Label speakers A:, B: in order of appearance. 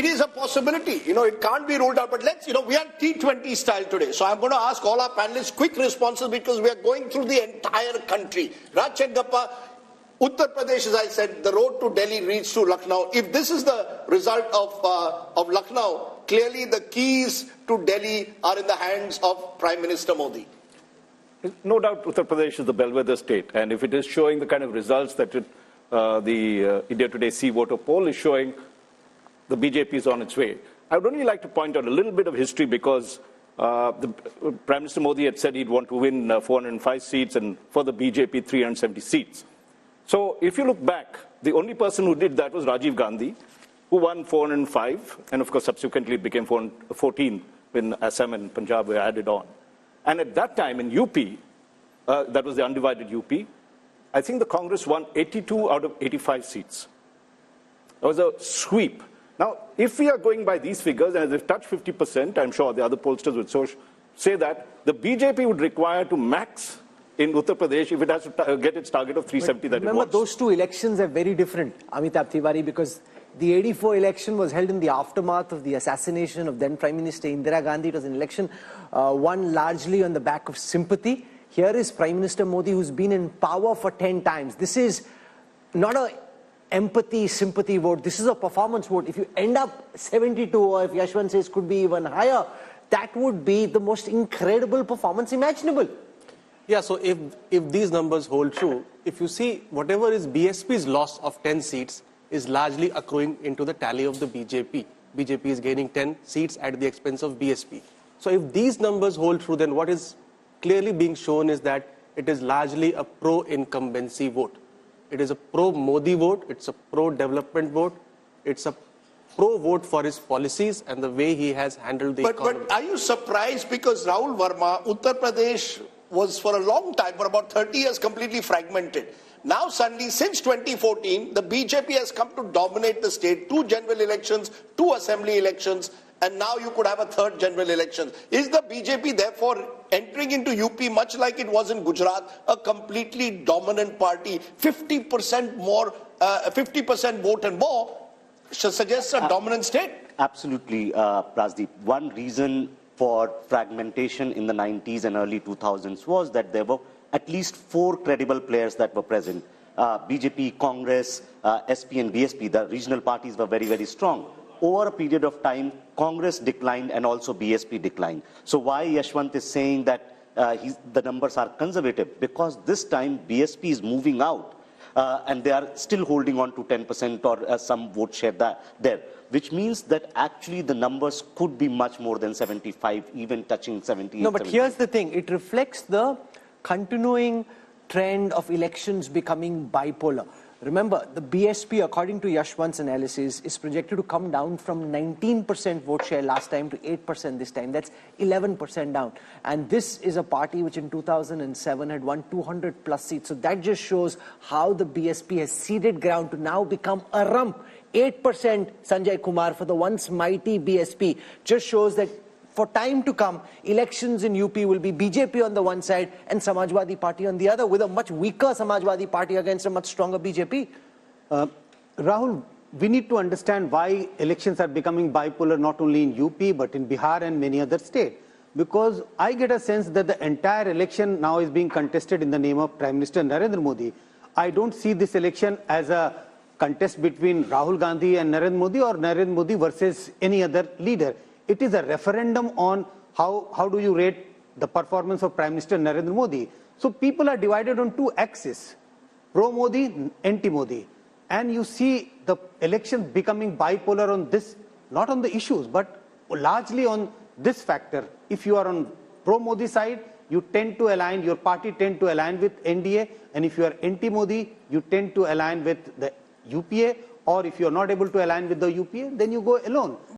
A: It is a possibility, it can't be ruled out. But let's, we are T20 style today. So I'm going to ask all our panelists quick responses because we are going through the entire country. Raj Chenkappa, Uttar Pradesh, as I said, the road to Delhi leads to Lucknow. If this is the result of Lucknow, clearly the keys to Delhi are in the hands of Prime Minister Modi.
B: No doubt Uttar Pradesh is the bellwether state. And if it is showing the kind of results that the India Today C voter poll is showing, the BJP is on its way. I would only like to point out a little bit of history because Prime Minister Modi had said he'd want to win 405 seats and for the BJP 370 seats. So if you look back, the only person who did that was Rajiv Gandhi, who won 405, and of course subsequently it became 414 when Assam and Punjab were added on. And at that time in UP, that was the undivided UP, I think the Congress won 82 out of 85 seats. That was a sweep. Now, if we are going by these figures, and they've touched 50%, I'm sure the other pollsters would say that the BJP would require to max in Uttar Pradesh if it has to get its target of 370 that it wants.
C: Remember, those two elections are very different, Amitabh Tiwari, because the 84 election was held in the aftermath of the assassination of then Prime Minister Indira Gandhi. It was an election won largely on the back of sympathy. Here is Prime Minister Modi, who's been in power for 10 times. This is not a empathy, sympathy vote. This is a performance vote. If you end up 72, or if Yashwant says could be even higher, that would be the most incredible performance imaginable.
D: Yeah, so if these numbers hold true, if you see whatever is BSP's loss of 10 seats is largely accruing into the tally of the BJP. BJP is gaining 10 seats at the expense of BSP. So if these numbers hold true, then what is clearly being shown is that it is largely a pro-incumbency vote. It is a pro-Modi vote, it's a pro-development vote, it's a pro-vote for his policies and the way he has handled the economy.
A: But are you surprised because Rahul Verma, Uttar Pradesh was for a long time, for about 30 years, completely fragmented. Now suddenly, since 2014, the BJP has come to dominate the state, 2 general elections, 2 assembly elections, and now you could have a 3rd general election. Is the BJP therefore entering into UP, much like it was in Gujarat, a completely dominant party? 50% more, 50% vote and more suggests a dominant state?
E: Absolutely, Prasdeep. One reason for fragmentation in the 90s and early 2000s was that there were at least 4 credible players that were present. BJP, Congress, SP and BSP, the regional parties were very, very strong. Over a period of time, Congress declined and also BSP declined. So why Yashwant is saying that the numbers are conservative? Because this time BSP is moving out and they are still holding on to 10% or some vote share there, which means that actually the numbers could be much more than 75, even touching 70.
C: No, but here's the thing. It reflects the continuing trend of elections becoming bipolar. Remember, the BSP, according to Yashwant's analysis, is projected to come down from 19% vote share last time to 8% this time. That's 11% down. And this is a party which in 2007 had won 200 plus seats. So that just shows how the BSP has ceded ground to now become a rump. 8% Sanjay Kumar for the once mighty BSP just shows that for time to come, elections in UP will be BJP on the one side and Samajwadi Party on the other, with a much weaker Samajwadi Party against a much stronger BJP.
F: Rahul, we need to understand why elections are becoming bipolar not only in UP but in Bihar and many other states. Because I get a sense that the entire election now is being contested in the name of Prime Minister Narendra Modi. I don't see this election as a contest between Rahul Gandhi and Narendra Modi or Narendra Modi versus any other leader. It is a referendum on how do you rate the performance of Prime Minister Narendra Modi. So people are divided on 2 axes, pro-Modi, anti-Modi. And you see the elections becoming bipolar on this, not on the issues, but largely on this factor. If you are on pro-Modi side, you tend to align, your party tend to align with NDA. And if you are anti-Modi, you tend to align with the UPA. Or if you are not able to align with the UPA, then you go alone.